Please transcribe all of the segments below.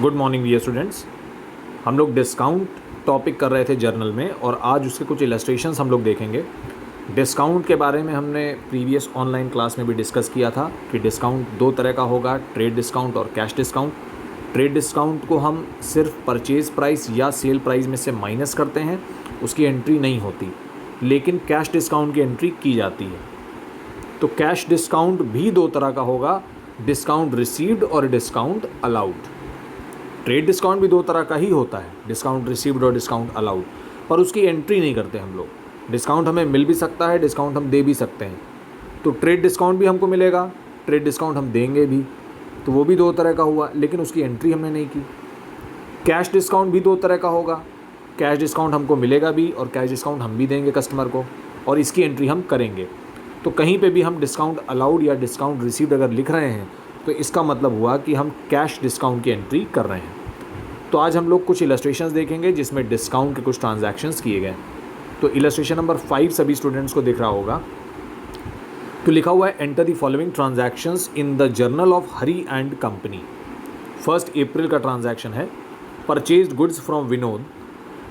Good morning dear students. हम लोग discount topic कर रहे थे जर्नल में और आज उसके कुछ इलस्ट्रेशंस हम लोग देखेंगे। डिस्काउंट के बारे में हमने प्रीवियस ऑनलाइन क्लास में भी डिस्कस किया था कि डिस्काउंट दो तरह का होगा, ट्रेड डिस्काउंट और कैश डिस्काउंट। ट्रेड डिस्काउंट को हम सिर्फ परचेज़ प्राइस या सेल प्राइस में से माइनस करते हैं, उसकी एंट्री नहीं होती, लेकिन कैश डिस्काउंट की एंट्री की जाती है। तो कैश डिस्काउंट भी दो तरह का होगा, डिस्काउंट रिसीव्ड और डिस्काउंट अलाउड। ट्रेड डिस्काउंट भी दो तरह का ही होता है, डिस्काउंट रिसीव्ड और डिस्काउंट अलाउड, पर उसकी एंट्री नहीं करते हम लोग। डिस्काउंट हमें मिल भी सकता है, डिस्काउंट हम दे भी सकते हैं। तो ट्रेड डिस्काउंट भी हमको मिलेगा, ट्रेड डिस्काउंट हम देंगे भी, तो वो भी दो तरह का हुआ, लेकिन उसकी एंट्री हमने नहीं की। कैश डिस्काउंट भी दो तरह का होगा, कैश डिस्काउंट हमको मिलेगा भी और कैश डिस्काउंट हम भी देंगे कस्टमर को, और इसकी एंट्री हम करेंगे। तो कहीं पे भी हम डिस्काउंट अलाउड या डिस्काउंट रिसीव्ड अगर लिख रहे हैं तो इसका मतलब हुआ कि हम कैश डिस्काउंट की एंट्री कर रहे हैं। तो आज हम लोग कुछ इलस्ट्रेशंस देखेंगे जिसमें डिस्काउंट के कुछ ट्रांजैक्शंस किए गए। तो इलस्ट्रेशन नंबर 5 सभी स्टूडेंट्स को दिख रहा होगा। तो लिखा हुआ है, enter the following transactions in the journal of Hari and company. 1 अप्रैल का ट्रांजैक्शन है, purchased goods from Vinod,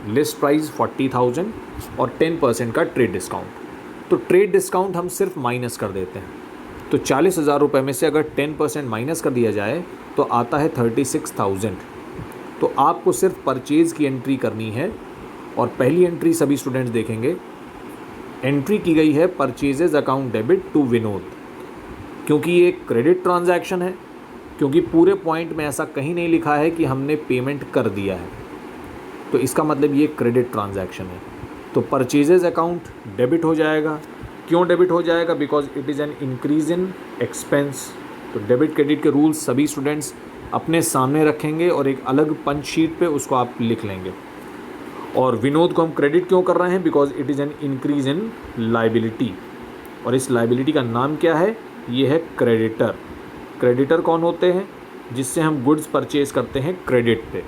list price 40,000 और 10% का ट्रेड डिस्काउंट। तो ट्रेड डिस्काउंट हम सिर्फ माइनस कर देते हैं। तो 40,000 रुपये में से अगर 10% माइनस कर दिया जाए तो आता है 36,000। तो आपको सिर्फ परचेज़ की एंट्री करनी है और पहली एंट्री सभी स्टूडेंट्स देखेंगे। एंट्री की गई है purchases account debit to Vinod, क्योंकि ये क्रेडिट ट्रांजैक्शन है, क्योंकि पूरे पॉइंट में ऐसा कहीं नहीं लिखा है कि हमने पेमेंट कर दिया है, तो इसका मतलब ये क्रेडिट ट्रांजैक्शन है। तो परचेजेज अकाउंट डेबिट हो जाएगा। क्यों डेबिट हो जाएगा? Because it is an increase in expense. तो डेबिट क्रेडिट के रूल्स सभी स्टूडेंट्स अपने सामने रखेंगे और एक अलग पंच शीट पे उसको आप लिख लेंगे। और विनोद को हम क्रेडिट क्यों कर रहे हैं? Because it is an increase in liability, और इस लाइबिलिटी का नाम क्या है? ये है क्रेडिटर। क्रेडिटर कौन होते हैं? जिससे हम गुड्स परचेज करते हैं क्रेडिट पे।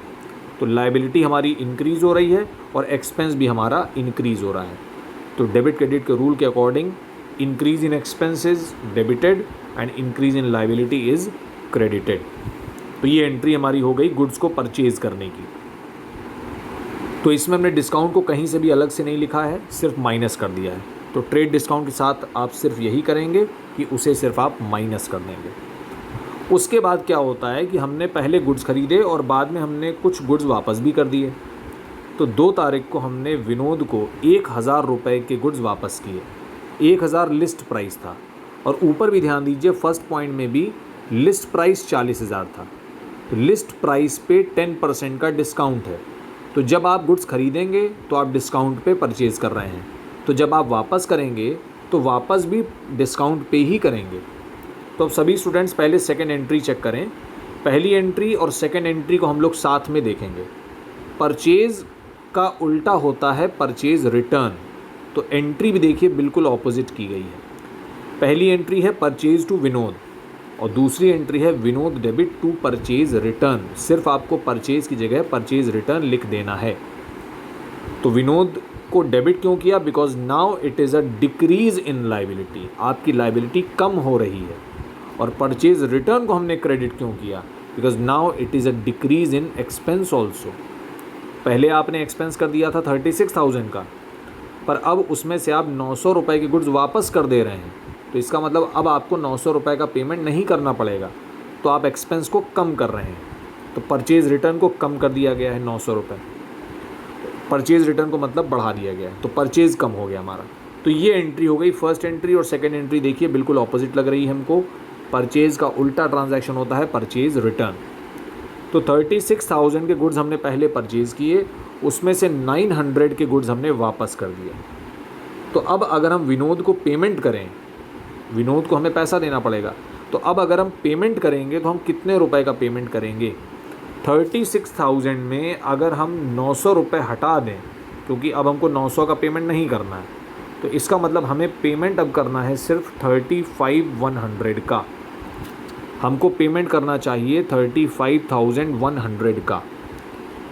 तो लाइबिलिटी हमारी इंक्रीज़ हो रही है और एक्सपेंस भी हमारा इंक्रीज़ हो रहा है। तो डेबिट क्रेडिट के रूल के according increase in expenses debited and increase in liability is credited. तो ये एंट्री हमारी हो गई गुड्स को परचेज़ करने की। तो इसमें हमने डिस्काउंट को कहीं से भी अलग से नहीं लिखा है, सिर्फ माइनस कर दिया है। तो ट्रेड डिस्काउंट के साथ आप सिर्फ यही करेंगे कि उसे सिर्फ आप माइनस कर देंगे। उसके बाद क्या होता है कि हमने पहले गुड्स खरीदे और बाद में हमने कुछ गुड्स वापस भी कर दिए। तो 2 तारीख को हमने विनोद को 1,000 रुपये के गुड्स वापस किए। 1,000 लिस्ट प्राइस था, और ऊपर भी ध्यान दीजिए फर्स्ट पॉइंट में भी लिस्ट प्राइस 40,000 था। तो लिस्ट प्राइस पे 10% का डिस्काउंट है। तो जब आप गुड्स खरीदेंगे तो आप डिस्काउंट पे परचेज़ कर रहे हैं, तो जब आप वापस करेंगे तो वापस भी डिस्काउंट पे ही करेंगे। तो अब सभी स्टूडेंट्स पहले सेकेंड एंट्री चेक करें। पहली एंट्री और सेकेंड एंट्री को हम लोग साथ में देखेंगे। परचेज़ का उल्टा होता है परचेज़ रिटर्न। तो एंट्री भी देखिए बिल्कुल ऑपोजिट की गई है। पहली एंट्री है परचेज़ टू विनोद और दूसरी एंट्री है Vinod debit to purchase return. सिर्फ आपको परचेज़ की जगह परचेज़ रिटर्न लिख देना है। तो विनोद को डेबिट क्यों किया? Because now it is a decrease in liability, आपकी लाइबिलिटी कम हो रही है। और परचेज़ रिटर्न को हमने क्रेडिट क्यों किया? Because now it is a decrease in expense also. पहले आपने एक्सपेंस कर दिया था 36,000 का, पर अब उसमें से आप 900 रुपये के गुड्स वापस कर दे रहे हैं। तो इसका मतलब अब आपको 900 रुपये का पेमेंट नहीं करना पड़ेगा, तो आप एक्सपेंस को कम कर रहे हैं। तो परचेज़ रिटर्न को कम कर दिया गया है 900 रुपये। परचेज़ रिटर्न को मतलब बढ़ा दिया गया है, तो परचेज़ कम हो गया हमारा। तो ये एंट्री हो गई फर्स्ट एंट्री, और सेकेंड एंट्री देखिए बिल्कुल ऑपोजिट लग रही है हमको। परचेज़ का उल्टा ट्रांजैक्शन होता है परचेज़ रिटर्न। तो 36,000 के गुड्स हमने पहले परचेज़ किए, उसमें से 900 के गुड्स हमने वापस कर दिए। तो अब अगर हम विनोद को पेमेंट करें, विनोद को हमें पैसा देना पड़ेगा, तो अब अगर हम पेमेंट करेंगे तो हम कितने रुपए का पेमेंट करेंगे? 36,000 में अगर हम 900 रुपये हटा दें, क्योंकि अब हमको 900 का पेमेंट नहीं करना है, तो इसका मतलब हमें पेमेंट अब करना है सिर्फ 35,100 का। हमको पेमेंट करना चाहिए 35,100 का।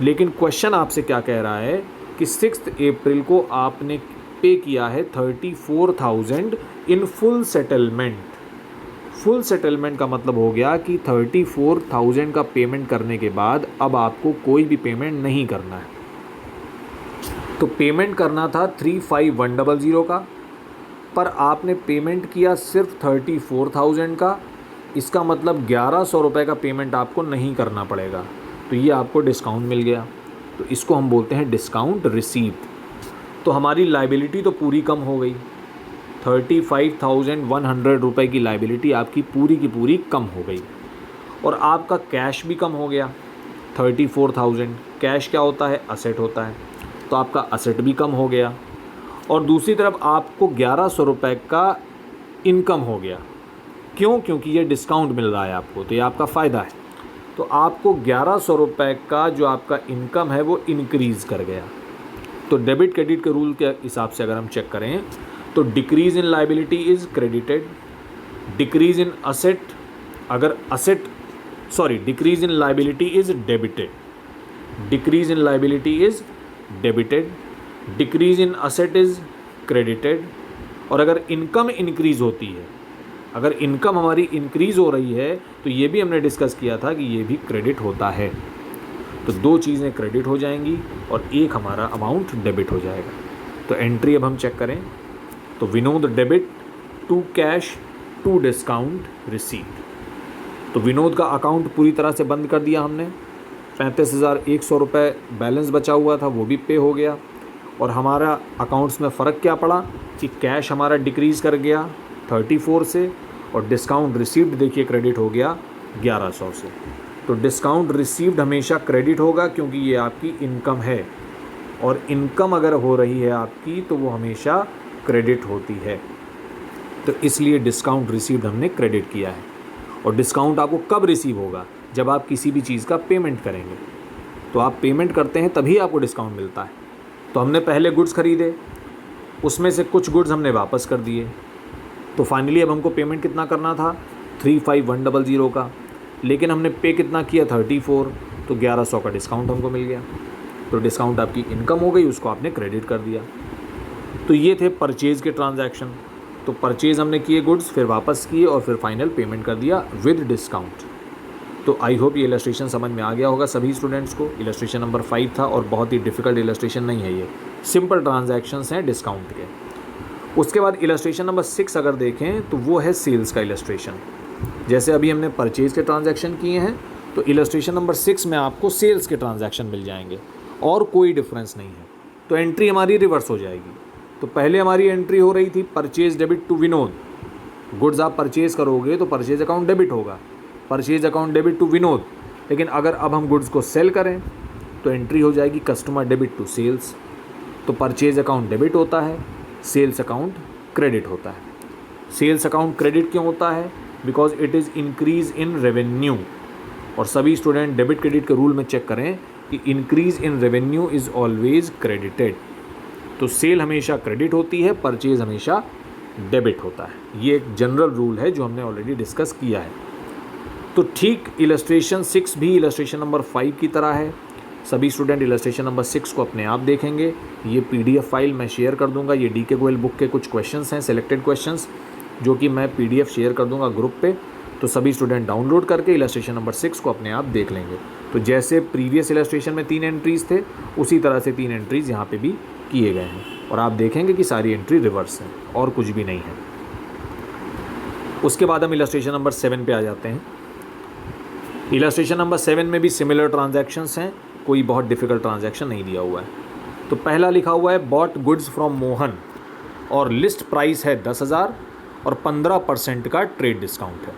लेकिन क्वेश्चन आपसे क्या कह रहा है कि 6 अप्रैल को आपने पे किया है 34,000 in full settlement. Full settlement का मतलब हो गया कि 34,000 का पेमेंट करने के बाद अब आपको कोई भी पेमेंट नहीं करना है। तो पेमेंट करना था 35,100 का, पर आपने पेमेंट किया सिर्फ 34,000 का। इसका मतलब 1,100 रुपये का पेमेंट आपको नहीं करना पड़ेगा, तो ये आपको डिस्काउंट मिल गया। तो इसको हम बोलते हैं डिस्काउंट रिसीप्ट। तो हमारी लाइबिलिटी तो पूरी कम हो गई, 35,100 रुपये की लाइबिलिटी आपकी पूरी की पूरी कम हो गई। और आपका कैश भी कम हो गया, 34,000। कैश क्या होता है? असेट होता है, तो आपका असेट भी कम हो गया। और दूसरी तरफ आपको 1,100 रुपये का इनकम हो गया। क्यों? क्योंकि ये डिस्काउंट मिल रहा है आपको, तो ये आपका फ़ायदा है। तो आपको 1,100 रुपये का जो आपका इनकम है वो इंक्रीज़ कर गया। तो डेबिट क्रेडिट के रूल के हिसाब से अगर हम चेक करें तो decrease in liability is credited, decrease in asset, decrease in liability is debited, decrease in liability is debited, decrease in asset is credited. और अगर इनकम इंक्रीज़ होती है, अगर इनकम हमारी इंक्रीज़ हो रही है, तो ये भी हमने डिस्कस किया था कि ये भी क्रेडिट होता है। तो दो चीज़ें क्रेडिट हो जाएंगी और एक हमारा अमाउंट डेबिट हो जाएगा। तो एंट्री अब हम चेक करें तो Vinod debit to cash to discount received. तो विनोद का अकाउंट पूरी तरह से बंद कर दिया हमने। 35,100 रुपये बैलेंस बचा हुआ था, वो भी पे हो गया। और हमारा अकाउंट्स में फ़र्क क्या पड़ा कि कैश हमारा डिक्रीज़ कर गया 34 से, और डिस्काउंट रिसीव्ड देखिए क्रेडिट हो गया 1,100 से। तो डिस्काउंट रिसीव्ड हमेशा क्रेडिट होगा क्योंकि ये आपकी इनकम है, और इनकम अगर हो रही है आपकी तो वो हमेशा क्रेडिट होती है। तो इसलिए डिस्काउंट रिसीव्ड हमने क्रेडिट किया है। और डिस्काउंट आपको कब रिसीव होगा? जब आप किसी भी चीज़ का पेमेंट करेंगे। तो आप पेमेंट करते हैं तभी आपको डिस्काउंट मिलता है। तो हमने पहले गुड्स ख़रीदे, उसमें से कुछ गुड्स हमने वापस कर दिए, तो फाइनली अब हमको पेमेंट कितना करना था? 35,100 का, लेकिन हमने पे कितना किया? 34, तो 1,100 का डिस्काउंट हमको मिल गया। तो डिस्काउंट आपकी इनकम हो गई, उसको आपने क्रेडिट कर दिया। तो ये थे परचेज़ के ट्रांजैक्शन। तो परचेज़ हमने किए गुड्स, फिर वापस किए और फिर फाइनल पेमेंट कर दिया विद डिस्काउंट। तो आई होप ये इलस्ट्रेशन समझ में आ गया होगा सभी स्टूडेंट्स को। इलस्ट्रेशन नंबर 5 था और बहुत ही डिफ़िकल्ट इलस्ट्रेशन नहीं है, ये सिंपल ट्रांजैक्शंस हैं डिस्काउंट के। उसके बाद इलस्ट्रेशन नंबर 6 अगर देखें तो वो है सेल्स का इलस्ट्रेशन। जैसे अभी हमने परचेज़ के ट्रांजैक्शन किए हैं, तो इलस्ट्रेशन नंबर 6 में आपको सेल्स के ट्रांजैक्शन मिल जाएंगे और कोई डिफरेंस नहीं है। तो एंट्री हमारी रिवर्स हो जाएगी। तो पहले हमारी एंट्री हो रही थी purchase debit to Vinod. Goods आप परचेज़ करोगे तो परचेज़ अकाउंट डेबिट होगा, purchase account debit to Vinod. लेकिन अगर अब हम गुड्स को सेल करें तो एंट्री हो जाएगी कस्टमर डेबिट टू सेल्स। तो परचेज़ अकाउंट डेबिट होता है, सेल्स अकाउंट क्रेडिट होता है। सेल्स अकाउंट क्रेडिट क्यों होता है? Because it is increase in revenue. और सभी स्टूडेंट डेबिट क्रेडिट के रूल में चेक करें कि increase in revenue is always credited. तो सेल हमेशा क्रेडिट होती है, परचेज़ हमेशा डेबिट होता है। ये एक जनरल रूल है जो हमने ऑलरेडी डिस्कस किया है। तो ठीक इलस्ट्रेशन 6 भी इलस्ट्रेशन नंबर 5 की तरह है। सभी स्टूडेंट इलस्ट्रेशन नंबर 6 को अपने आप देखेंगे। ये PDF फाइल मैं शेयर कर दूंगा। ये DK गोयल बुक के कुछ क्वेश्चंस हैं, सिलेक्टेड क्वेश्चंस, जो कि मैं PDF शेयर कर दूंगा ग्रुप पे। तो सभी स्टूडेंट डाउनलोड करके इलस्ट्रेशन नंबर 6 को अपने आप देख लेंगे। तो जैसे प्रीवियस इलस्ट्रेशन में 3 एंट्रीज़ थे, उसी तरह से 3 एंट्रीज़ यहाँ पे भी किए गए हैं। और आप देखेंगे कि सारी एंट्री रिवर्स है और कुछ भी नहीं है। उसके बाद हम इलस्ट्रेशन नंबर 7 पे आ जाते हैं। इलस्ट्रेशन नंबर 7 में भी सिमिलर ट्रांजैक्शंस हैं, कोई बहुत डिफ़िकल्ट ट्रांजैक्शन नहीं दिया हुआ है। तो पहला लिखा हुआ है बॉट गुड्स फ्रॉम मोहन और लिस्ट प्राइस है 10,000 और 15% का ट्रेड डिस्काउंट है।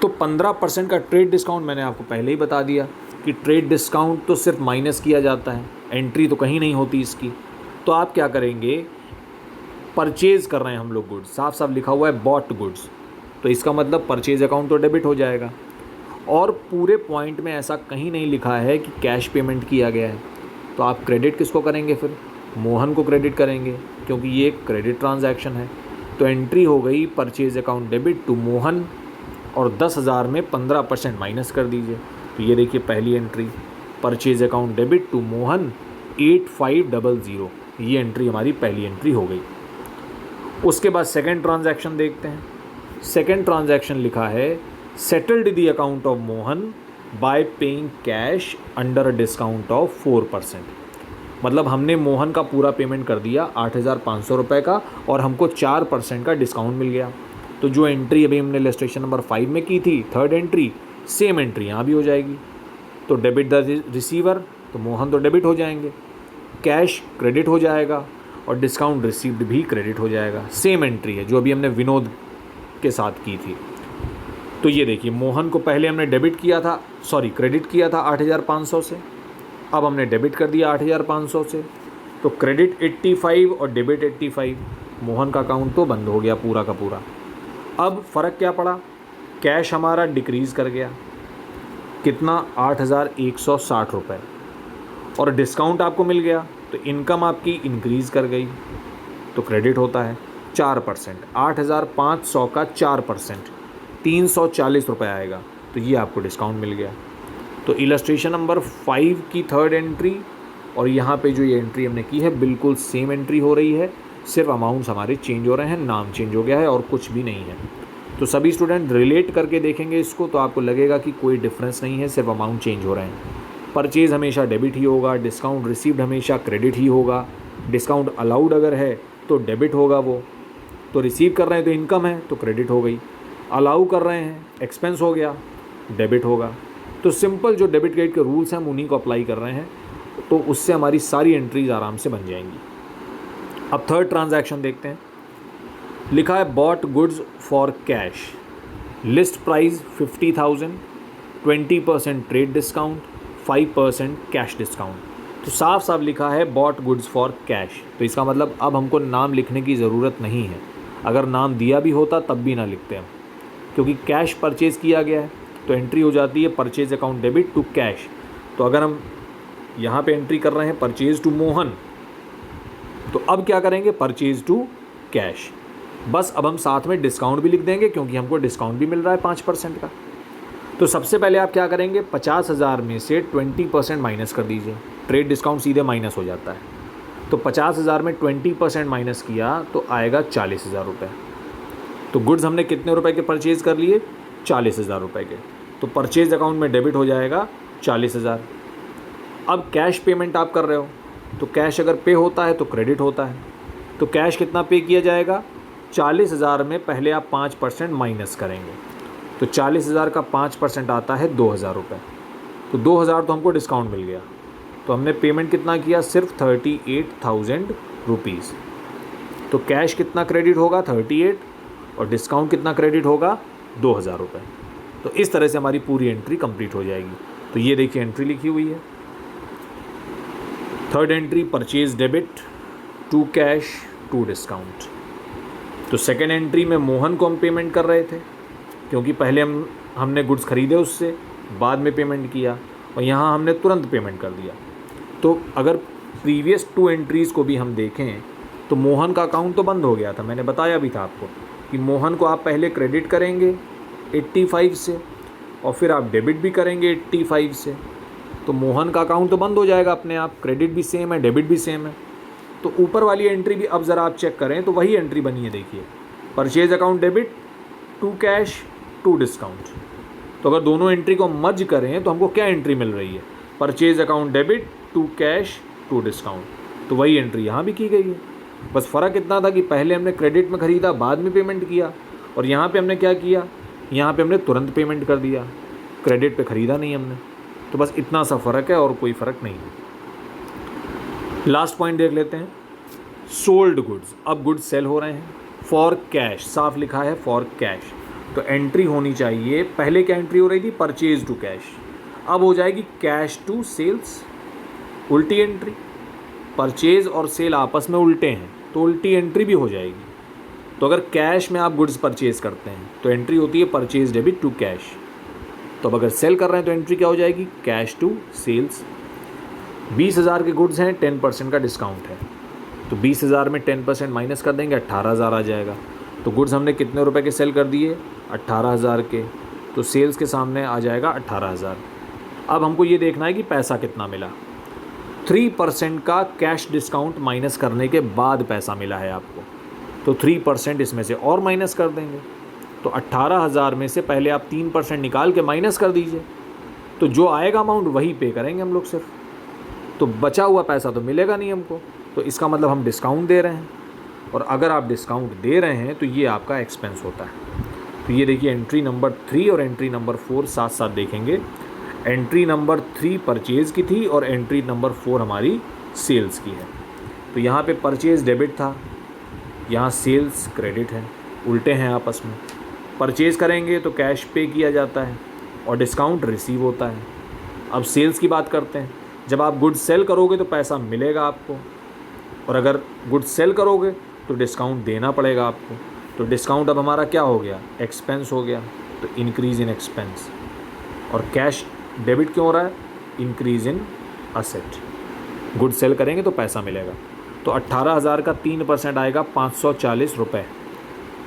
तो 15% का ट्रेड डिस्काउंट मैंने आपको पहले ही बता दिया कि ट्रेड डिस्काउंट तो सिर्फ माइनस किया जाता है, एंट्री तो कहीं नहीं होती इसकी। तो आप क्या करेंगे? परचेज़ कर रहे हैं हम लोग गुड्स, साफ साफ लिखा हुआ है बॉट गुड्स, तो इसका मतलब परचेज़ अकाउंट तो डेबिट हो जाएगा। और पूरे पॉइंट में ऐसा कहीं नहीं लिखा है कि कैश पेमेंट किया गया है। तो आप क्रेडिट किसको करेंगे? फिर मोहन को क्रेडिट करेंगे क्योंकि ये एक क्रेडिट ट्रांजैक्शन है। तो एंट्री हो गई purchase account debit to Mohan और 10,000 में 15% माइनस कर दीजिए। तो ये देखिए पहली entry, purchase account debit to Mohan 8500, ये एंट्री हमारी पहली एंट्री हो गई। उसके बाद सेकेंड ट्रांजैक्शन देखते हैं। सेकेंड ट्रांजैक्शन लिखा है settled the account of Mohan bye paying cash under a discount of 4%। मतलब हमने मोहन का पूरा पेमेंट कर दिया 8,500 रुपये का और हमको 4% का डिस्काउंट मिल गया। तो जो एंट्री अभी हमने इलस्ट्रेशन नंबर 5 में की थी, थर्ड एंट्री, सेम एंट्री यहाँ भी हो जाएगी। तो डेबिट द रिसीवर, तो मोहन तो डेबिट हो जाएंगे, कैश क्रेडिट हो जाएगा और डिस्काउंट रिसीव्ड भी क्रेडिट हो जाएगा। सेम एंट्री है जो अभी हमने विनोद के साथ की थी। तो ये देखिए, मोहन को पहले हमने क्रेडिट किया था 8,500 से, अब हमने डेबिट कर दिया 8,500 से। तो क्रेडिट 85 और डेबिट 85, मोहन का अकाउंट तो बंद हो गया पूरा का पूरा। अब फ़र्क क्या पड़ा, कैश हमारा डिक्रीज़ कर गया, कितना, 8,160 रुपये, और डिस्काउंट आपको मिल गया तो इनकम आपकी इंक्रीज़ कर गई, तो क्रेडिट होता है 4%। 8,500 का 4% 340 रुपये आएगा, तो ये आपको डिस्काउंट मिल गया। तो इलस्ट्रेशन नंबर 5 की थर्ड एंट्री और यहाँ पे जो ये एंट्री हमने की है बिल्कुल सेम एंट्री हो रही है, सिर्फ अमाउंट्स हमारे चेंज हो रहे हैं, नाम चेंज हो गया है और कुछ भी नहीं है। तो सभी स्टूडेंट रिलेट करके देखेंगे इसको तो आपको लगेगा कि कोई डिफरेंस नहीं है, सिर्फ अमाउंट चेंज हो रहे हैं। परचेज़ हमेशा डेबिट ही होगा, डिस्काउंट रिसीव्ड हमेशा क्रेडिट ही होगा, डिस्काउंट अलाउड अगर है तो डेबिट होगा वो, तो रिसीव कर रहे हैं तो इनकम है तो क्रेडिट हो गई, अलाउ कर रहे हैं एक्सपेंस हो गया, डेबिट होगा। तो सिंपल जो डेबिट क्रेडिट के रूल्स हैं हम उन्हीं को अप्लाई कर रहे हैं, तो उससे हमारी सारी एंट्रीज आराम से बन जाएंगी। अब थर्ड ट्रांजैक्शन देखते हैं। लिखा है bought goods for cash, list price 50,000, 20% trade discount, 5% cash discount. तो साफ साफ लिखा है बॉट गुड्स फॉर कैश, तो इसका मतलब अब हमको नाम लिखने की ज़रूरत नहीं है। अगर नाम दिया भी होता तब भी ना लिखते हम, क्योंकि कैश परचेज़ किया गया है तो एंट्री हो जाती है purchase account debit to cash. तो अगर हम यहाँ पे एंट्री कर रहे हैं परचेज टू मोहन, तो अब क्या करेंगे, परचेज टू कैश। बस अब हम साथ में डिस्काउंट भी लिख देंगे क्योंकि हमको डिस्काउंट भी मिल रहा है 5% का। तो सबसे पहले आप क्या करेंगे, 50,000 में से 20% माइनस कर दीजिए, ट्रेड डिस्काउंट सीधे माइनस हो जाता है। तो 50,000 में 20% माइनस किया तो आएगा 40,000 रुपये। तो गुड्स हमने कितने रुपए के परचेज़ कर लिए, 40,000 रुपये के, तो परचेज अकाउंट में डेबिट हो जाएगा 40,000। अब कैश पेमेंट आप कर रहे हो तो कैश अगर पे होता है तो क्रेडिट होता है। तो कैश कितना पे किया जाएगा, 40,000 में पहले आप 5% माइनस करेंगे, तो 40,000 का 5% आता है 2,000 रुपये। तो 2,000 तो हमको डिस्काउंट मिल गया, तो हमने पेमेंट कितना किया, सिर्फ 38,000 रुपीज़। तो कैश कितना क्रेडिट होगा, 38, और डिस्काउंट कितना क्रेडिट होगा, 2,000 रुपये। तो इस तरह से हमारी पूरी एंट्री कंप्लीट हो जाएगी। तो ये देखिए एंट्री लिखी हुई है, third entry purchase debit to cash to discount. तो सेकेंड एंट्री में मोहन को हम पेमेंट कर रहे थे क्योंकि पहले हमने गुड्स खरीदे उससे, बाद में पेमेंट किया, और यहाँ हमने तुरंत पेमेंट कर दिया। तो अगर प्रीवियस 2 एंट्रीज़ को भी हम देखें तो मोहन का अकाउंट तो बंद हो गया था, मैंने बताया भी था आपको कि मोहन को आप पहले क्रेडिट करेंगे 85 से और फिर आप डेबिट भी करेंगे 85 से, तो मोहन का अकाउंट तो बंद हो जाएगा अपने आप, क्रेडिट भी सेम है डेबिट भी सेम है। तो ऊपर वाली एंट्री भी अब ज़रा आप चेक करें तो वही एंट्री बनी है, देखिए purchase account debit to cash to discount. तो अगर दोनों एंट्री को मर्ज करें तो हमको क्या एंट्री मिल रही है, purchase account debit to cash to discount. तो वही एंट्री यहाँ भी की गई है, बस फ़र्क इतना था कि पहले हमने क्रेडिट में ख़रीदा बाद में पेमेंट किया, और यहाँ पे हमने क्या किया, यहाँ पे हमने तुरंत पेमेंट कर दिया, क्रेडिट पे ख़रीदा नहीं हमने। तो बस इतना सा फ़र्क है और कोई फ़र्क नहीं है। लास्ट पॉइंट देख लेते हैं, सोल्ड गुड्स। अब गुड्स सेल हो रहे हैं फॉर कैश, साफ लिखा है फॉर कैश, तो एंट्री होनी चाहिए, पहले क्या एंट्री हो रही थी, परचेज टू कैश, अब हो जाएगी कैश टू सेल्स, उल्टी एंट्री। परचेज और सेल आपस में उल्टे हैं तो उल्टी एंट्री भी हो जाएगी। तो अगर कैश में आप गुड्स परचेज करते हैं तो एंट्री होती है परचेज डेबिट टू कैश, तो अब अगर सेल कर रहे हैं तो एंट्री क्या हो जाएगी, कैश टू सेल्स। 20,000 के गुड्स हैं, 10% का डिस्काउंट है, तो 20,000 में 10% माइनस कर देंगे, 18,000 आ जाएगा। तो गुड्स हमने कितने रुपए के सेल कर दिए, 18,000 के, तो सेल्स के सामने आ जाएगा 18,000। अब हमको ये देखना है कि पैसा कितना मिला। 3% का कैश डिस्काउंट माइनस करने के बाद पैसा मिला है आपको, तो 3% इसमें से और माइनस कर देंगे, तो 18,000 में से पहले आप 3% निकाल के माइनस कर दीजिए, तो जो आएगा अमाउंट वही पे करेंगे हम लोग सिर्फ, तो बचा हुआ पैसा तो मिलेगा नहीं हमको। तो इसका मतलब हम डिस्काउंट दे रहे हैं, और अगर आप डिस्काउंट दे रहे हैं तो ये आपका एक्सपेंस होता है। तो ये देखिए एंट्री नंबर 3 और एंट्री नंबर 4 साथ साथ देखेंगे। एंट्री नंबर 3 परचेज़ की थी और एंट्री नंबर 4 हमारी सेल्स की है। तो यहाँ पे परचेज़ डेबिट था, यहाँ सेल्स क्रेडिट है, उल्टे हैं आपस में। परचेज़ करेंगे तो कैश पे किया जाता है और डिस्काउंट रिसीव होता है। अब सेल्स की बात करते हैं। जब आप गुड्स सेल करोगे तो पैसा मिलेगा आपको, और अगर गुड्स सेल करोगे तो डिस्काउंट देना पड़ेगा आपको। तो डिस्काउंट अब हमारा क्या हो गया, एक्सपेंस हो गया, तो इंक्रीज़ इन एक्सपेंस। और कैश डेबिट क्यों हो रहा है, increase in asset. Good sell करेंगे तो पैसा मिलेगा। तो 18,000 का 3% आएगा 540 रुपये।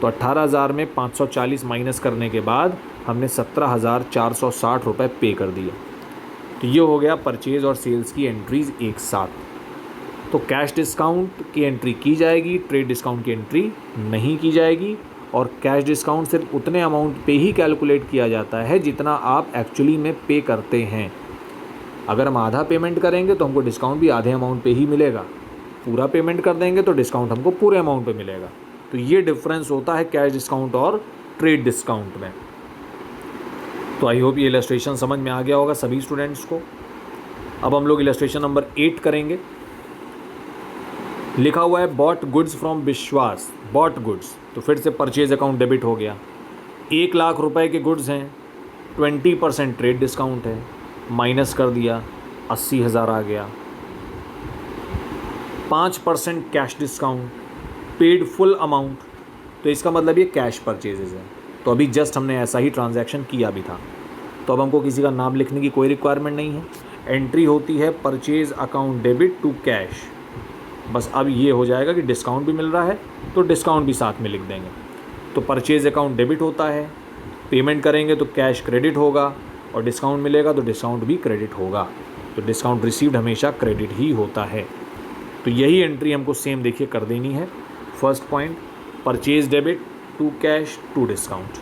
तो 18,000 में 540 माइनस करने के बाद हमने 17,460 रुपये पे कर दिए। तो ये हो गया परचेज़ और सेल्स की एंट्रीज़ एक साथ। तो कैश डिस्काउंट की एंट्री की जाएगी, ट्रेड डिस्काउंट की एंट्री नहीं की जाएगी, और कैश डिस्काउंट सिर्फ उतने अमाउंट पे ही कैलकुलेट किया जाता है जितना आप एक्चुअली में पे करते हैं। अगर हम आधा पेमेंट करेंगे तो हमको डिस्काउंट भी आधे अमाउंट पे ही मिलेगा, पूरा पेमेंट कर देंगे तो डिस्काउंट हमको पूरे अमाउंट पे मिलेगा। तो ये डिफरेंस होता है कैश डिस्काउंट और ट्रेड डिस्काउंट में। तो आई होप ये इलस्ट्रेशन समझ में आ गया होगा सभी स्टूडेंट्स को। अब हम लोग इलस्ट्रेशन नंबर 8 करेंगे। लिखा हुआ है बॉट गुड्स फ्रॉम विश्वास, बॉट गुड्स, तो फिर से परचेज अकाउंट डेबिट हो गया। 1 लाख रुपए के गुड्स हैं, 20% ट्रेड डिस्काउंट है, माइनस कर दिया, 80,000 आ गया। 5% cash discount, paid full amount, तो इसका मतलब ये कैश परचेजेज है। तो अभी जस्ट हमने ऐसा ही ट्रांजैक्शन किया भी था, तो अब हमको किसी का नाम लिखने की कोई रिक्वायरमेंट नहीं है। एंट्री होती है purchase account debit to cash. बस अब ये हो जाएगा कि डिस्काउंट भी मिल रहा है तो डिस्काउंट भी साथ में लिख देंगे। तो परचेज अकाउंट डेबिट होता है, पेमेंट करेंगे तो कैश क्रेडिट होगा, और डिस्काउंट मिलेगा तो डिस्काउंट भी क्रेडिट होगा। तो डिस्काउंट रिसीव्ड हमेशा क्रेडिट ही होता है। तो यही एंट्री हमको सेम देखिए कर देनी है। First point, purchase debit to cash to discount.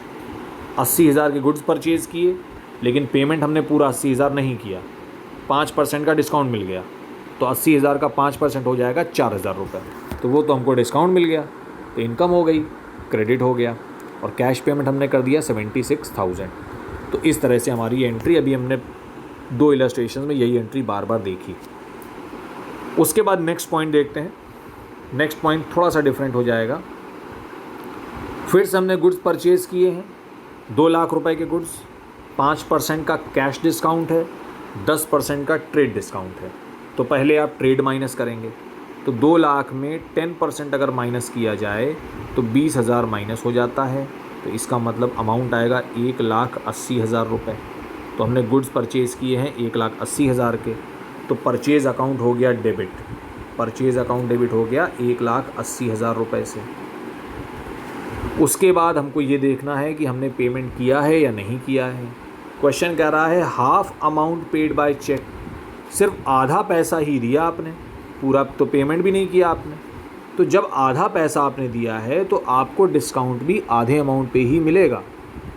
80,000 के गुड्स परचेज़ किए, लेकिन पेमेंट हमने पूरा 80,000 नहीं किया, 5% का डिस्काउंट मिल गया, तो 80,000 का 5% हो जाएगा 4,000 रुपये। तो वो तो हमको डिस्काउंट मिल गया, तो इनकम हो गई, क्रेडिट हो गया, और कैश पेमेंट हमने कर दिया 76,000। तो इस तरह से हमारी एंट्री, अभी हमने 2 इलस्ट्रेशन में यही एंट्री बार बार देखी। उसके बाद नेक्स्ट पॉइंट देखते हैं। नेक्स्ट पॉइंट थोड़ा सा डिफरेंट हो जाएगा। फिर से हमने गुड्स परचेज़ किए हैं, 2 लाख रुपए के गुड्स, 5% का कैश डिस्काउंट है, 10% का ट्रेड डिस्काउंट है। तो पहले आप ट्रेड माइनस करेंगे, तो 2 लाख में 10% अगर माइनस किया जाए तो 20,000 माइनस हो जाता है। तो इसका मतलब अमाउंट आएगा 1,80,000 रुपये। तो हमने गुड्स परचेज़ किए हैं 1,80,000 के, तो परचेज़ अकाउंट हो गया डेबिट, परचेज़ अकाउंट डेबिट हो गया 1,80,000 रुपये से। उसके बाद हमको ये देखना है कि हमने पेमेंट किया है या नहीं किया है। क्वेश्चन कह रहा है half amount paid by cheque, सिर्फ आधा पैसा ही दिया आपने, पूरा तो पेमेंट भी नहीं किया आपने। तो जब आधा पैसा आपने दिया है तो आपको डिस्काउंट भी आधे अमाउंट पे ही मिलेगा,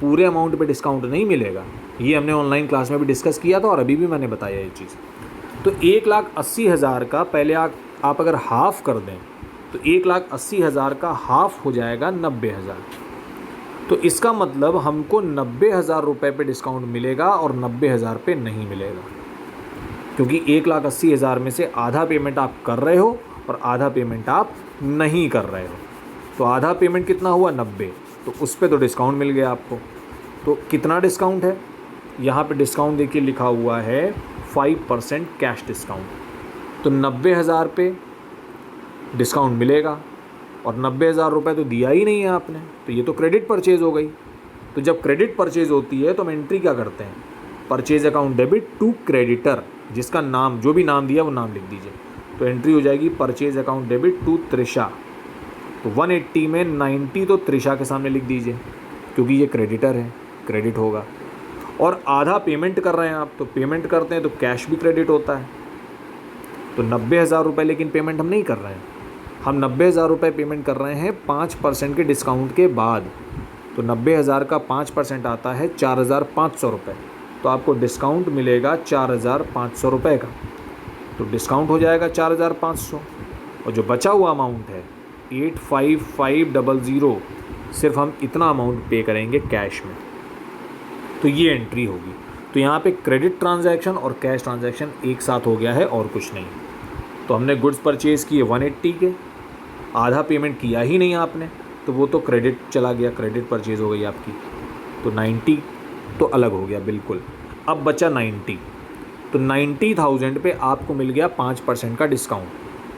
पूरे अमाउंट पे डिस्काउंट नहीं मिलेगा। ये हमने ऑनलाइन क्लास में भी डिस्कस किया था और अभी भी मैंने बताया ये चीज़। तो 1,80,000 का पहले आप अगर हाफ़ कर दें तो 1,80,000 का हाफ़ हो जाएगा 90,000। तो इसका मतलब हमको 90,000 रुपये पे डिस्काउंट मिलेगा और 90,000 पे नहीं मिलेगा, क्योंकि 1,80,000 में से आधा पेमेंट आप कर रहे हो और आधा पेमेंट आप नहीं कर रहे हो। तो आधा पेमेंट कितना हुआ, 90, तो उस पर तो डिस्काउंट मिल गया आपको। तो कितना डिस्काउंट है, यहाँ पे डिस्काउंट देखिए लिखा हुआ है 5% कैश डिस्काउंट। तो 90,000 पे डिस्काउंट मिलेगा और 90,000 रुपये तो दिया ही नहीं है आपने, तो ये तो क्रेडिट परचेज़ हो गई। तो जब क्रेडिट परचेज़ होती है तो हम एंट्री क्या करते हैं, purchase account debit to creditor, जिसका नाम जो भी नाम दिया वो नाम लिख दीजिए। तो एंट्री हो जाएगी purchase account debit to Trisha. तो 180 में 90 तो त्रिशा के सामने लिख दीजिए, क्योंकि ये क्रेडिटर है, क्रेडिट होगा। और आधा पेमेंट कर रहे हैं आप, तो पेमेंट करते हैं तो कैश भी क्रेडिट होता है। तो 90,000 रुपये लेकिन पेमेंट हम नहीं कर रहे हैं, हम 90,000 रुपये पेमेंट कर रहे हैं 5% के डिस्काउंट के बाद। तो 90,000 का 5% आता है 4,500 रुपये, तो आपको डिस्काउंट मिलेगा 4,500 रुपये का। तो डिस्काउंट हो जाएगा 4,500, और जो बचा हुआ अमाउंट है 85500, सिर्फ हम इतना अमाउंट पे करेंगे कैश में। तो ये एंट्री होगी। तो यहाँ पे क्रेडिट ट्रांजैक्शन और कैश ट्रांजैक्शन एक साथ हो गया है और कुछ नहीं। तो हमने गुड्स परचेज़ किए 180 के, आधा पेमेंट किया ही नहीं आपने, तो वो तो क्रेडिट चला गया, क्रेडिट परचेज़ हो गई आपकी। तो 90 तो अलग हो गया बिल्कुल। अब बचा 90, तो 90,000 पे आपको मिल गया 5% का डिस्काउंट।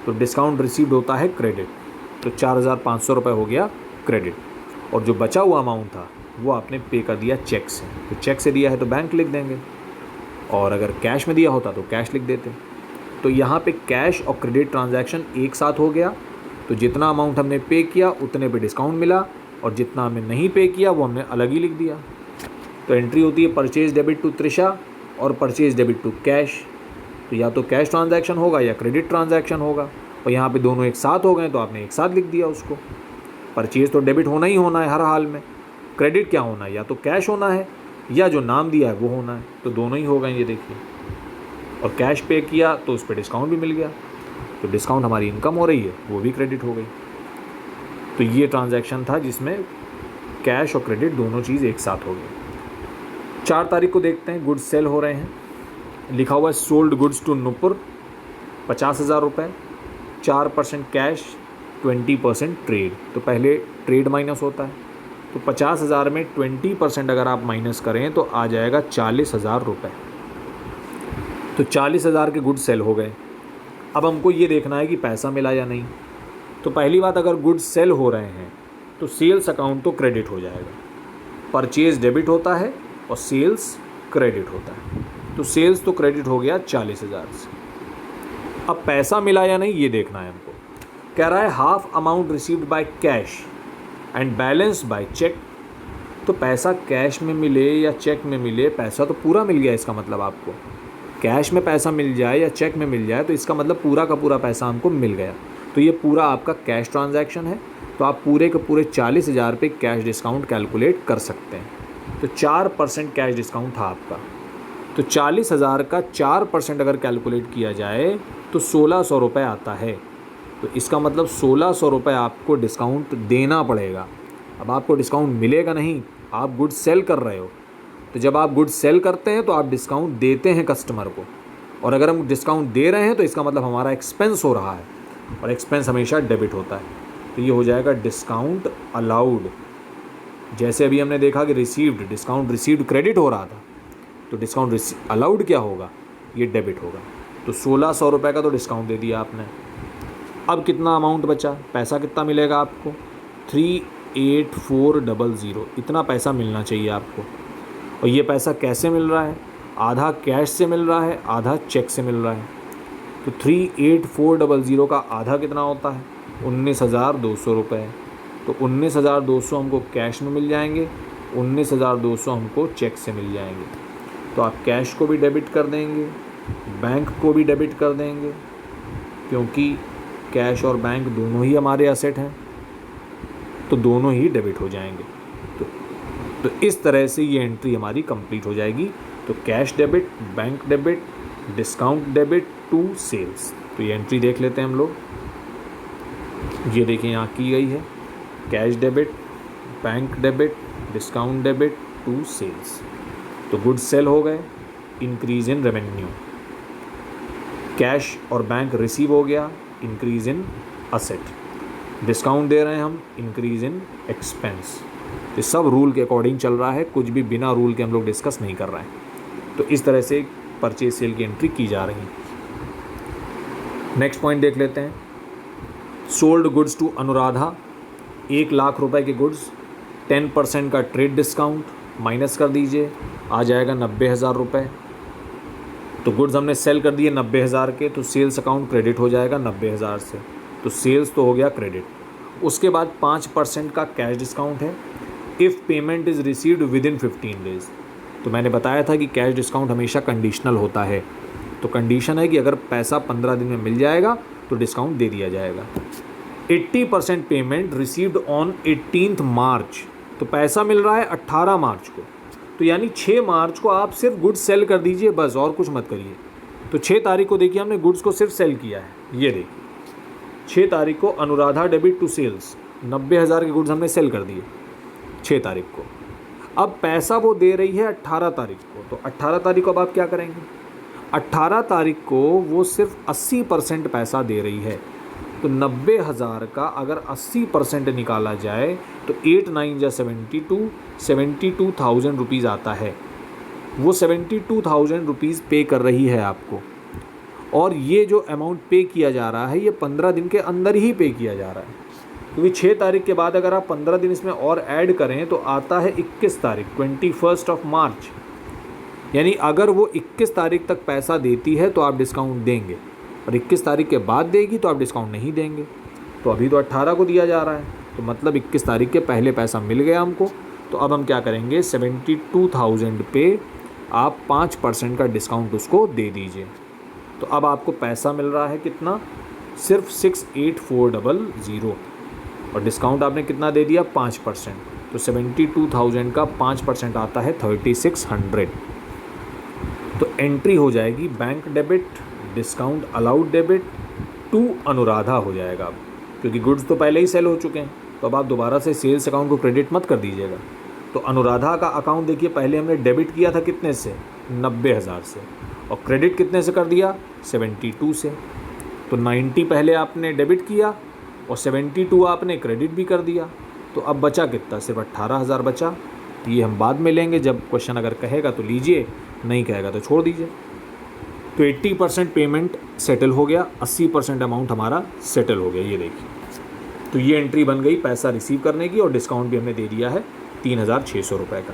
तो डिस्काउंट रिसीव्ड होता है क्रेडिट, तो 4,500 रुपये हो गया क्रेडिट। और जो बचा हुआ अमाउंट था वो आपने पे कर दिया चेक से। तो चेक से दिया है तो बैंक लिख देंगे, और अगर कैश में दिया होता तो कैश लिख देते। तो यहाँ पे कैश और क्रेडिट ट्रांजैक्शन एक साथ हो गया। तो जितना अमाउंट हमने पे किया उतने पे डिस्काउंट मिला, और जितना हमने नहीं पे किया वो हमने अलग ही लिख दिया। तो एंट्री होती है परचेज डेबिट टू त्रिशा और परचेज डेबिट टू कैश। तो या तो कैश ट्रांजैक्शन होगा या क्रेडिट ट्रांजैक्शन होगा, और यहाँ पे दोनों एक साथ हो गए तो आपने एक साथ लिख दिया उसको। परचेज तो डेबिट होना ही होना है हर हाल में, क्रेडिट क्या होना है, या तो कैश होना है या जो नाम दिया है वो होना है, तो दोनों ही हो गए ये देखिए। और कैश पे किया तो उस पर डिस्काउंट भी मिल गया, तो डिस्काउंट हमारी इनकम हो रही है वो भी क्रेडिट हो गई। तो ये ट्रांजैक्शन था जिसमें कैश और क्रेडिट दोनों चीज़ एक साथ हो गई। 4 तारीख को देखते हैं गुड्स सेल हो रहे हैं। लिखा हुआ है सोल्ड गुड्स टू नुपुर 50,000 रुपये, 4% कैश 20% ट्रेड। तो पहले ट्रेड माइनस होता है, तो 50,000 में 20% अगर आप माइनस करें तो आ जाएगा 40,000 रुपये। तो 40,000 के गुड्स सेल हो गए। अब हमको ये देखना है कि पैसा मिला या नहीं। तो पहली बात, अगर गुड्स सेल हो रहे हैं तो सेल्स अकाउंट तो क्रेडिट हो जाएगा, परचेज डेबिट होता है और सेल्स क्रेडिट होता है। तो सेल्स तो क्रेडिट हो गया 40,000 से। अब पैसा मिला या नहीं ये देखना है हमको। कह रहा है half amount received by cash and balance by cheque. तो पैसा कैश में मिले या चेक में मिले, पैसा तो पूरा मिल गया। इसका मतलब आपको कैश में पैसा मिल जाए या चेक में मिल जाए तो इसका मतलब पूरा का पूरा पैसा हमको मिल गया। तो ये पूरा आपका कैश ट्रांजैक्शन है, तो आप पूरे के पूरे 40,000 पे कैश डिस्काउंट कैलकुलेट कर सकते हैं। तो 4% कैश डिस्काउंट था आपका। तो 40,000 का 4% अगर कैलकुलेट किया जाए तो 1,600 रुपये आता है। तो इसका मतलब 1,600 रुपये आपको डिस्काउंट देना पड़ेगा। अब आपको डिस्काउंट मिलेगा नहीं, आप गुड्स सेल कर रहे हो, तो जब आप गुड्स सेल करते हैं तो आप डिस्काउंट देते हैं कस्टमर को, और अगर हम डिस्काउंट दे रहे हैं तो इसका मतलब हमारा एक्सपेंस हो रहा है, और एक्सपेंस हमेशा डेबिट होता है। तो ये हो जाएगा डिस्काउंट अलाउड। जैसे अभी हमने देखा कि रिसीव्ड, डिस्काउंट रिसीव्ड क्रेडिट हो रहा था, तो डिस्काउंट अलाउड क्या होगा, ये डेबिट होगा। तो 1,600 रुपये का तो डिस्काउंट दे दिया आपने। अब कितना अमाउंट बचा, पैसा कितना मिलेगा आपको, 38400। इतना पैसा मिलना चाहिए आपको। और ये पैसा कैसे मिल रहा है, आधा कैश से मिल रहा है, आधा चेक से मिल रहा है। तो 38400 का आधा कितना होता है, 19,200 रुपये। तो 19,200 हमको कैश में मिल जाएंगे, 19,200 हमको चेक से मिल जाएंगे। तो आप कैश को भी डेबिट कर देंगे, बैंक को भी डेबिट कर देंगे, क्योंकि कैश और बैंक दोनों ही हमारे एसेट हैं, तो दोनों ही डेबिट हो जाएंगे। तो इस तरह से ये एंट्री हमारी कंप्लीट हो जाएगी। तो cash debit, bank debit, discount debit to sales. तो ये एंट्री देख लेते हैं हम लोग। ये देखिए यहाँ की गई है, cash debit, bank debit, discount debit to sales. तो गुड्स सेल हो गए, इंक्रीज इन रेवेन्यू। कैश और बैंक रिसीव हो गया, इंक्रीज इन असेट। डिस्काउंट दे रहे हैं हम, इंक्रीज इन एक्सपेंस। ये सब रूल के अकॉर्डिंग चल रहा है, कुछ भी बिना रूल के हम लोग डिस्कस नहीं कर रहे हैं। तो इस तरह से परचेज सेल की एंट्री की जा रही है। नेक्स्ट पॉइंट देख लेते हैं। सोल्ड गुड्स टू अनुराधा, 1,00,000 रुपए के गुड्स, 10% का ट्रेड डिस्काउंट माइनस कर दीजिए, आ जाएगा 90,000 रुपये। तो गुड्स हमने सेल कर दिए 90,000 के, तो सेल्स अकाउंट क्रेडिट हो जाएगा 90,000 से। तो सेल्स तो हो गया क्रेडिट। उसके बाद 5% का कैश डिस्काउंट है, if payment is received with in 15 days. तो मैंने बताया था कि कैश डिस्काउंट हमेशा कंडीशनल होता है। तो कंडीशन है कि अगर पैसा 15 दिन में मिल जाएगा तो डिस्काउंट दे दिया जाएगा। 80% पेमेंट रिसीव्ड ऑन 18 मार्च। तो पैसा मिल रहा है 18 मार्च को, तो यानी 6 मार्च को आप सिर्फ गुड्स सेल कर दीजिए बस, और कुछ मत करिए। तो 6 तारीख को देखिए हमने गुड्स को सिर्फ सेल किया है, ये देखिए 6 तारीख को अनुराधा डेबिट टू सेल्स 90,000 के गुड्स हमने सेल कर दिए 6 तारीख को। अब पैसा वो दे रही है 18 तारीख को, तो 18 तारीख को अब आप क्या करेंगे, 18 तारीख को वो सिर्फ 80% पैसा दे रही है, तो 90,000 का अगर 80% निकाला जाए तो 8 9 जा 72,000 रुपीज़ आता है। वो 72,000 रुपीज़ पे कर रही है आपको, और ये जो अमाउंट पे किया जा रहा है ये 15 दिन के अंदर ही पे किया जा रहा है, क्योंकि 6 तारीख के बाद अगर आप 15 दिन इसमें और ऐड करें तो आता है 21 तारीख 21 मार्च। यानी अगर वो 21 तारीख तक पैसा देती है तो आप डिस्काउंट देंगे, और 21 तारीख के बाद देगी तो आप डिस्काउंट नहीं देंगे। तो अभी तो 18 को दिया जा रहा है, तो मतलब 21 तारीख के पहले पैसा मिल गया हमको। तो अब हम क्या करेंगे, 72,000 पे आप 5% का डिस्काउंट उसको दे दीजिए। तो अब आपको पैसा मिल रहा है कितना, सिर्फ 68,400, और डिस्काउंट आपने कितना दे दिया 5%। तो 72,000 का 5% आता है 3,600। तो एंट्री हो जाएगी bank debit discount allowed debit to Anuradha हो जाएगा अब, क्योंकि गुड्स तो पहले ही सेल हो चुके हैं। तो अब आप दोबारा से सेल्स अकाउंट को क्रेडिट मत कर दीजिएगा। तो अनुराधा का अकाउंट देखिए, पहले हमने डेबिट किया था कितने से, 90,000 से, और क्रेडिट कितने से कर दिया, 72 से। तो 90 पहले आपने डेबिट किया और 72 आपने क्रेडिट भी कर दिया। तो अब बचा कितना, सिर्फ 18,000 बचा। ये हम बाद में लेंगे, जब क्वेश्चन अगर कहेगा तो लीजिए, नहीं कहेगा तो छोड़ दीजिए। तो 80% पेमेंट सेटल हो गया, 80% अमाउंट हमारा सेटल हो गया, ये देखिए। तो ये एंट्री बन गई पैसा रिसीव करने की, और डिस्काउंट भी हमने दे दिया है 3,600 रुपये का।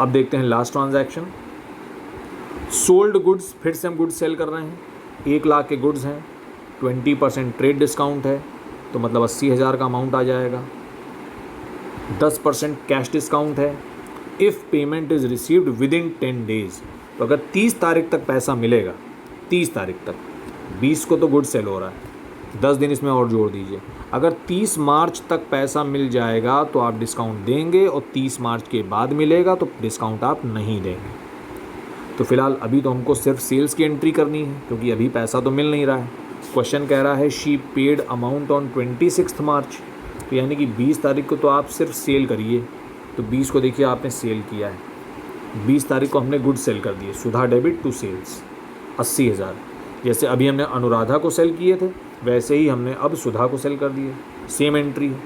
अब देखते हैं लास्ट ट्रांजैक्शन। सोल्ड गुड्स, फिर से हम गुड्स सेल कर रहे हैं, 1 लाख के गुड्स हैं, 20% ट्रेड डिस्काउंट है, तो मतलब 80,000 का अमाउंट आ जाएगा। 10% कैश डिस्काउंट है। If payment is received with in 10 days, तो अगर 30 तारीख तक पैसा मिलेगा, 30 तारीख तक, 20 को तो गुड सेल हो रहा है, 10 दिन इसमें और जोड़ दीजिए, अगर 30 मार्च तक पैसा मिल जाएगा तो आप डिस्काउंट देंगे, और 30 मार्च के बाद मिलेगा तो डिस्काउंट आप नहीं देंगे। तो फ़िलहाल अभी तो हमको सिर्फ सेल्स की एंट्री करनी है, क्योंकि अभी पैसा तो मिल नहीं रहा है। क्वेश्चन कह रहा है शी पेड अमाउंट ऑन 26 मार्च, तो यानी कि 20 तारीख को तो आप सिर्फ सेल करिए। तो 20 को देखिए आपने सेल किया है, 20 तारीख को हमने गुड सेल कर दिए, सुधा डेबिट टू सेल्स 80,000। जैसे अभी हमने अनुराधा को सेल किए थे, वैसे ही हमने अब सुधा को सेल कर दिए, सेम एंट्री है।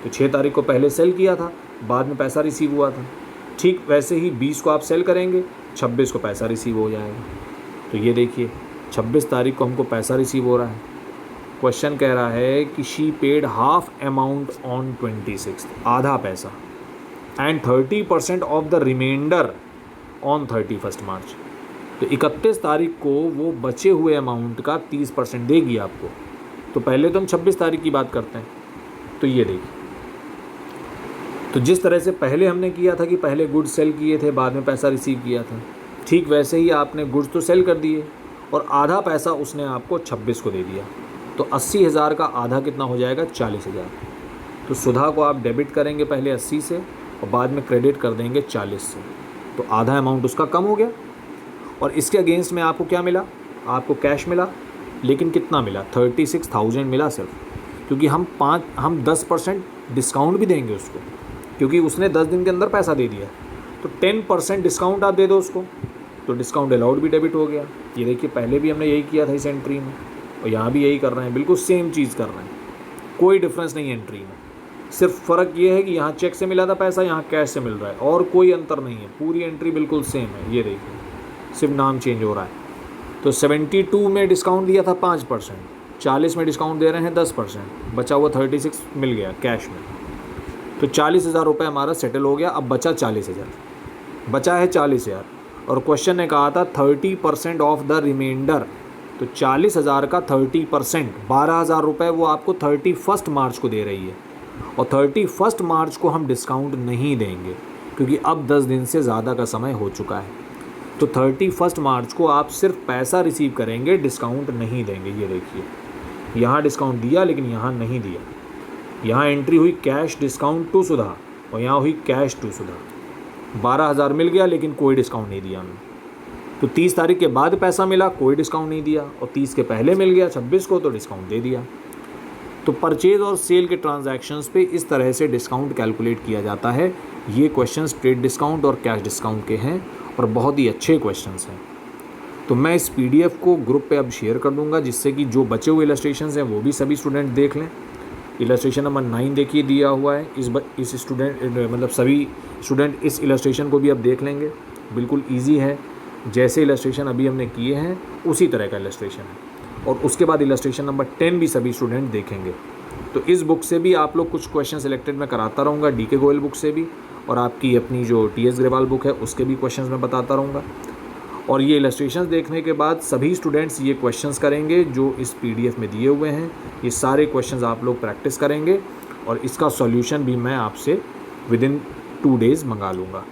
तो 6 तारीख को पहले सेल किया था, बाद में पैसा रिसीव हुआ था, ठीक वैसे ही 20 को आप सेल करेंगे, 26 को पैसा रिसीव हो जाएगा। तो ये देखिए 26 तारीख को हमको पैसा रिसीव हो रहा है। क्वेश्चन कह रहा है कि she paid half amount on 26, आधा पैसा, and 30% of the remainder on 31 March. तो 31 तारीख को वो बचे हुए अमाउंट का 30% देगी आपको। तो पहले तो हम 26 तारीख की बात करते हैं। तो ये देखिए, तो जिस तरह से पहले हमने किया था कि पहले गुड्स सेल किए थे, बाद में पैसा रिसीव किया था, ठीक वैसे ही आपने गुड्स तो सेल कर दिए और आधा पैसा उसने आपको 26 को दे दिया। तो 80,000 का आधा कितना हो जाएगा, 40,000। तो सुधा को आप डेबिट करेंगे पहले 80 से और बाद में क्रेडिट कर देंगे 40 से, तो आधा अमाउंट उसका कम हो गया। और इसके अगेंस्ट में आपको क्या मिला, आपको कैश मिला, लेकिन कितना मिला, 36,000 मिला सिर्फ, क्योंकि हम 10% डिस्काउंट भी देंगे उसको, क्योंकि उसने 10 दिन के अंदर पैसा दे दिया। तो 10% डिस्काउंट आप दे दो उसको, तो डिस्काउंट अलाउड भी डेबिट हो गया। ये देखिए पहले भी हमने यही किया था इस एंट्री में, और यहाँ भी यही कर रहे हैं, बिल्कुल सेम चीज़ कर रहे हैं, कोई डिफरेंस नहीं है एंट्री में। सिर्फ फ़र्क ये है कि यहाँ चेक से मिला था पैसा, यहाँ कैश से मिल रहा है, और कोई अंतर नहीं है, पूरी एंट्री बिल्कुल सेम है। ये देखिए सिर्फ नाम चेंज हो रहा है। तो 72 में डिस्काउंट दिया था 5%, 40 में डिस्काउंट दे रहे हैं 10%, बचा हुआ 36 मिल गया कैश में। तो 40,000 रुपये हमारा सेटल हो गया। अब बचा 40,000, बचा है 40,000, और क्वेश्चन ने कहा था 30% ऑफ द रिमाइंडर। तो 40,000 का 30%, 12,000 रुपये वो आपको 31 मार्च को दे रही है, और 31 मार्च को हम डिस्काउंट नहीं देंगे, क्योंकि अब 10 दिन से ज़्यादा का समय हो चुका है। तो 31 मार्च को आप सिर्फ पैसा रिसीव करेंगे, डिस्काउंट नहीं देंगे। ये देखिए यहाँ डिस्काउंट दिया, लेकिन यहाँ नहीं दिया। यहाँ एंट्री हुई कैश डिस्काउंट टू सुधा, और यहाँ हुई कैश टू सुधा। 12,000 मिल गया लेकिन कोई डिस्काउंट नहीं दिया उन्होंने। तो 30 तारीख के बाद पैसा मिला, कोई डिस्काउंट नहीं दिया, और 30 के पहले मिल गया 26 को तो डिस्काउंट दे दिया। तो परचेज और सेल के ट्रांजैक्शंस पे इस तरह से डिस्काउंट कैलकुलेट किया जाता है। ये क्वेश्चंस ट्रेड डिस्काउंट और कैश डिस्काउंट के हैं और बहुत ही अच्छे क्वेश्चंस हैं। तो मैं इस पीडीएफ को ग्रुप पे अब शेयर कर दूंगा, जिससे कि जो बचे हुए इलस्ट्रेशंस हैं वो भी सभी स्टूडेंट देख लें। इलस्ट्रेशन नंबर 9 देखिए दिया हुआ है। इस स्टूडेंट मतलब सभी स्टूडेंट इस इलस्ट्रेशन को भी अब देख लेंगे। बिल्कुल ईजी है, जैसे इलस्ट्रेशन अभी हमने किए हैं उसी तरह का इलस्ट्रेशन है। और उसके बाद इलस्ट्रेशन नंबर 10 भी सभी स्टूडेंट देखेंगे। तो इस बुक से भी आप लोग कुछ क्वेश्चन सिलेक्टेड मैं कराता रहूँगा, डीके गोयल बुक से भी, और आपकी अपनी जो टीएस ग्रेवाल बुक है उसके भी क्वेश्चंस मैं बताता रहूँगा। और ये इलस्ट्रेशंस देखने के बाद सभी स्टूडेंट्स ये क्वेश्चंस करेंगे जो इस पीडीएफ में दिए हुए हैं। ये सारे क्वेश्चंस आप लोग प्रैक्टिस करेंगे और इसका सॉल्यूशन भी मैं आपसे विदिन 2 डेज़ मंगा लूँगा।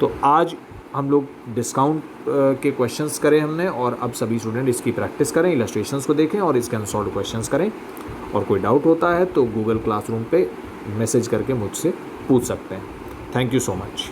तो आज हम लोग डिस्काउंट के क्वेश्चंस करें हमने, और अब सभी स्टूडेंट इसकी प्रैक्टिस करें, इलस्ट्रेशंस को देखें और इसके अनसॉल्व क्वेश्चंस करें। और कोई डाउट होता है तो गूगल क्लासरूम पे मैसेज करके मुझसे पूछ सकते हैं। Thank you so much.